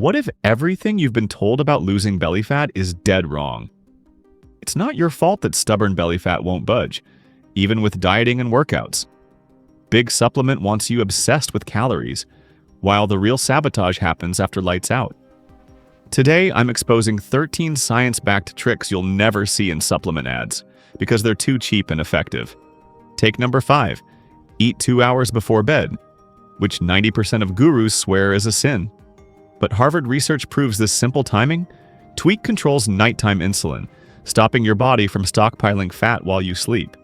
What if everything you've been told about losing belly fat is dead wrong? It's not your fault that stubborn belly fat won't budge, even with dieting and workouts. Big Supplement wants you obsessed with calories, while the real sabotage happens after lights out. Today, I'm exposing 13 science-backed tricks you'll never see in supplement ads, because they're too cheap and effective. Take number 5, eat 2 hours before bed, which 90% of gurus swear is a sin. But Harvard research proves this simple timing controls nighttime insulin, stopping your body from stockpiling fat while you sleep.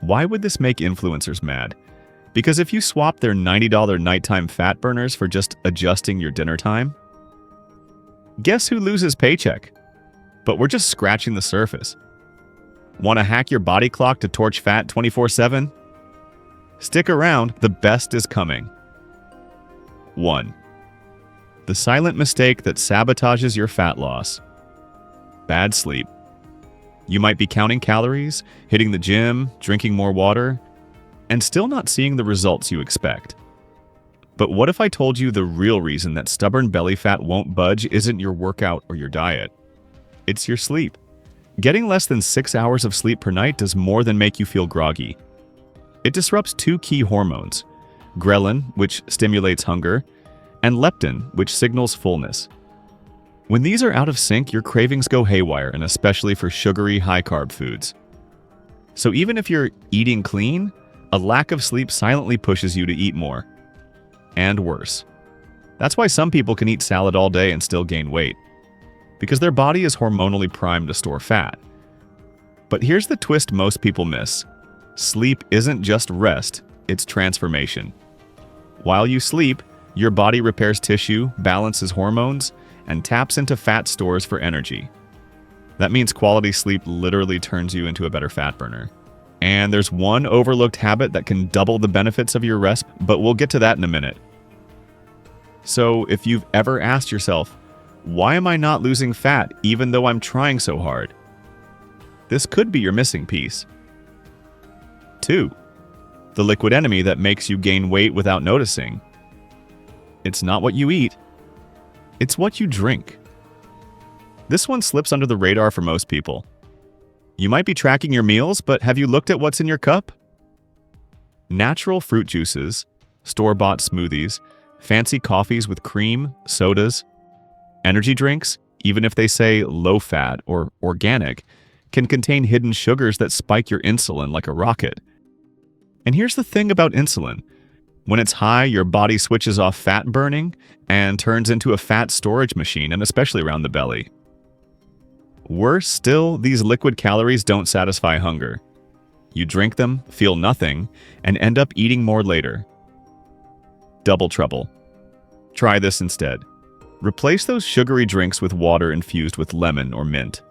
Why would this make influencers mad? Because if you swap their $90 nighttime fat burners for just adjusting your dinner time, guess who loses paycheck? But we're just scratching the surface. Want to hack your body clock to torch fat 24/7? Stick around, the best is coming. 1. The silent mistake that sabotages your fat loss. Bad sleep. You might be counting calories, hitting the gym, drinking more water, and still not seeing the results you expect. But what if I told you the real reason that stubborn belly fat won't budge isn't your workout or your diet? It's your sleep. Getting less than 6 hours of sleep per night does more than make you feel groggy. It disrupts 2 key hormones, ghrelin, which stimulates hunger, and leptin, which signals fullness. When these are out of sync, your cravings go haywire, and especially for sugary, high-carb foods. So even if you're eating clean, a lack of sleep silently pushes you to eat more. And worse. That's why some people can eat salad all day and still gain weight, because their body is hormonally primed to store fat. But here's the twist most people miss. Sleep isn't just rest, it's transformation. While you sleep, your body repairs tissue, balances hormones, and taps into fat stores for energy. That means quality sleep literally turns you into a better fat burner. And there's one overlooked habit that can double the benefits of your rest, but we'll get to that in a minute. So if you've ever asked yourself, why am I not losing fat even though I'm trying so hard? This could be your missing piece. 2. The liquid enemy that makes you gain weight without noticing. It's not what you eat, it's what you drink. This one slips under the radar for most people. You might be tracking your meals, but have you looked at what's in your cup? Natural fruit juices, store-bought smoothies, fancy coffees with cream, sodas, energy drinks, even if they say low-fat or organic, can contain hidden sugars that spike your insulin like a rocket. And here's the thing about insulin. When it's high, your body switches off fat burning and turns into a fat storage machine, and especially around the belly. Worse still, these liquid calories don't satisfy hunger. You drink them, feel nothing, and end up eating more later. Double trouble. Try this instead. Replace those sugary drinks with water infused with lemon or mint,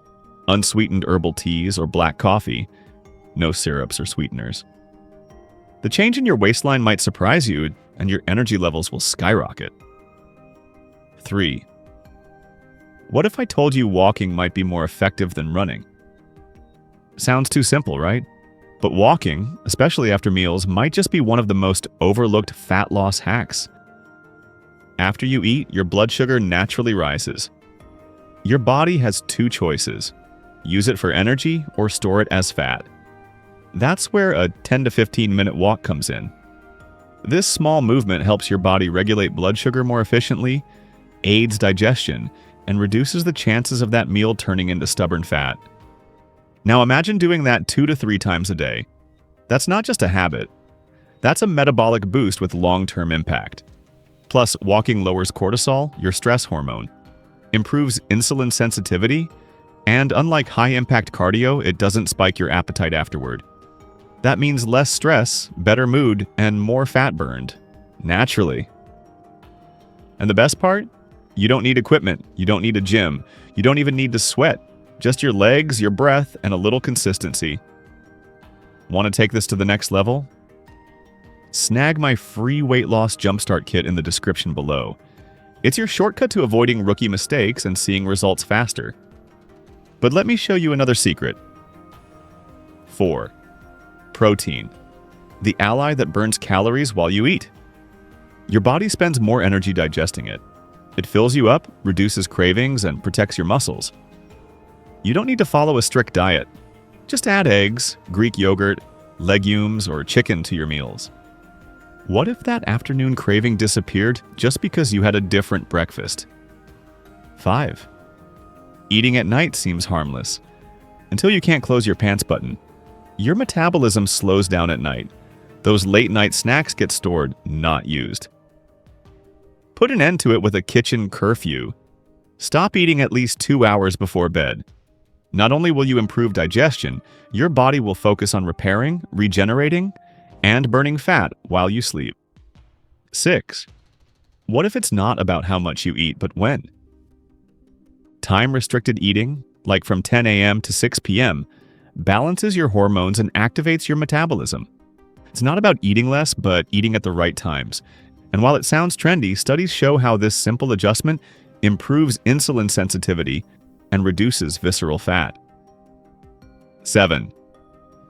unsweetened herbal teas or black coffee, no syrups or sweeteners. The change in your waistline might surprise you, and your energy levels will skyrocket. 3. What if I told you walking might be more effective than running? Sounds too simple, right? But walking, especially after meals, might just be one of the most overlooked fat loss hacks. After you eat, your blood sugar naturally rises. Your body has 2 choices: use it for energy or store it as fat. That's where a 10 to 15 minute walk comes in. This small movement helps your body regulate blood sugar more efficiently, aids digestion, and reduces the chances of that meal turning into stubborn fat. Now imagine doing that 2 to 3 times a day. That's not just a habit. That's a metabolic boost with long-term impact. Plus, walking lowers cortisol, your stress hormone, improves insulin sensitivity, and unlike high-impact cardio, it doesn't spike your appetite afterward. That means less stress, better mood, and more fat burned, naturally. And the best part? You don't need equipment, you don't need a gym, you don't even need to sweat. Just your legs, your breath, and a little consistency. Want to take this to the next level? Snag my free weight loss jumpstart kit in the description below. It's your shortcut to avoiding rookie mistakes and seeing results faster. But let me show you another secret. 4. Protein. The ally that burns calories while you eat. Your body spends more energy digesting it. It fills you up, reduces cravings, and protects your muscles. You don't need to follow a strict diet. Just add eggs, Greek yogurt, legumes, or chicken to your meals. What if that afternoon craving disappeared just because you had a different breakfast? 5. Eating at night seems harmless. Until you can't close your pants button. Your metabolism slows down at night. Those late-night snacks get stored, not used. Put an end to it with a kitchen curfew. Stop eating at least 2 hours before bed. Not only will you improve digestion, your body will focus on repairing, regenerating, and burning fat while you sleep. 6. What if it's not about how much you eat, but when? Time-restricted eating, like from 10 a.m. to 6 p.m., balances your hormones and activates your metabolism. It's not about eating less, but eating at the right times. And while it sounds trendy, studies show how this simple adjustment improves insulin sensitivity and reduces visceral fat. 7.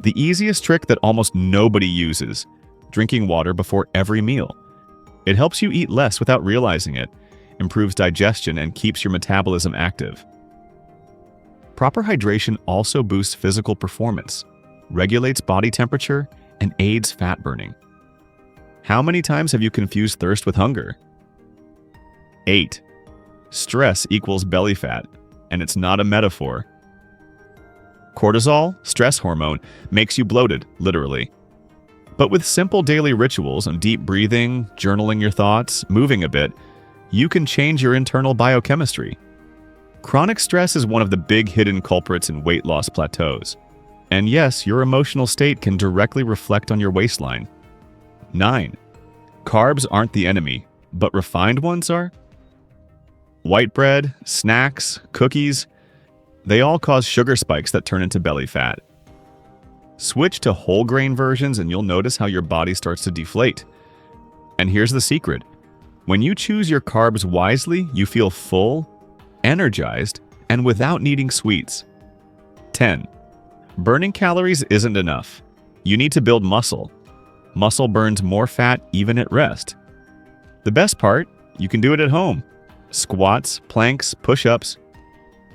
The easiest trick that almost nobody uses: drinking water before every meal. It helps you eat less without realizing it, improves digestion, and keeps your metabolism active. Proper hydration also boosts physical performance, regulates body temperature, and aids fat burning. How many times have you confused thirst with hunger? 8. Stress equals belly fat, and it's not a metaphor. Cortisol, stress hormone, makes you bloated, literally. But with simple daily rituals and deep breathing, journaling your thoughts, moving a bit, you can change your internal biochemistry. Chronic stress is one of the big hidden culprits in weight loss plateaus. And yes, your emotional state can directly reflect on your waistline. 9. Carbs aren't the enemy, but refined ones are. White bread, snacks, cookies, they all cause sugar spikes that turn into belly fat. Switch to whole grain versions and you'll notice how your body starts to deflate. And here's the secret. When you choose your carbs wisely, you feel full, energized, and without needing sweets. 10. Burning calories isn't enough. You need to build muscle. Muscle burns more fat even at rest. The best part, you can do it at home. Squats, planks, push-ups.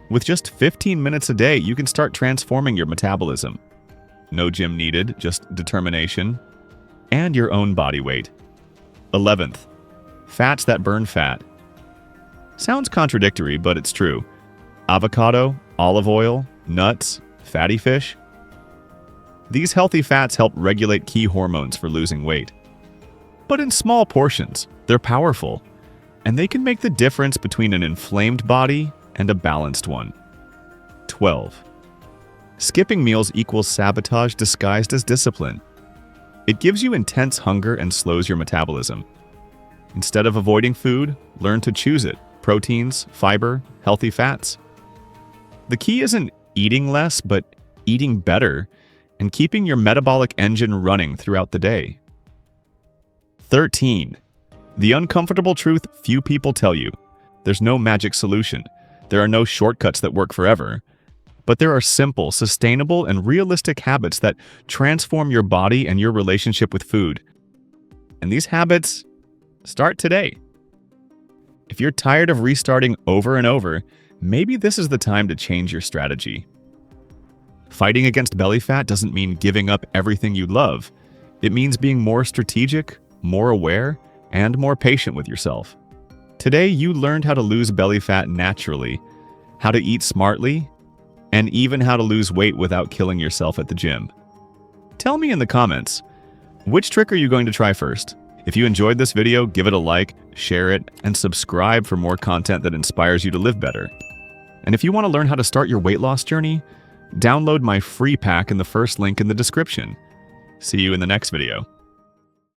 With just 15 minutes a day, you can start transforming your metabolism. No gym needed, just determination and your own body weight. 11th, fats that burn fat. Sounds contradictory, but it's true. Avocado, olive oil, nuts, fatty fish. These healthy fats help regulate key hormones for losing weight. But in small portions, they're powerful, and they can make the difference between an inflamed body and a balanced one. 12. Skipping meals equals sabotage disguised as discipline. It gives you intense hunger and slows your metabolism. Instead of avoiding food, learn to choose it. Proteins, fiber, healthy fats. The key isn't eating less, but eating better and keeping your metabolic engine running throughout the day. 13. The uncomfortable truth few people tell you. There's no magic solution. There are no shortcuts that work forever. But there are simple, sustainable, and realistic habits that transform your body and your relationship with food. And these habits start today. If you're tired of restarting over and over, maybe this is the time to change your strategy. Fighting against belly fat doesn't mean giving up everything you love. It means being more strategic, more aware, and more patient with yourself. Today, you learned how to lose belly fat naturally, how to eat smartly, and even how to lose weight without killing yourself at the gym. Tell me in the comments, which trick are you going to try first? If you enjoyed this video, give it a like, share it, and subscribe for more content that inspires you to live better. And if you want to learn how to start your weight loss journey, download my free pack in the first link in the description. See you in the next video.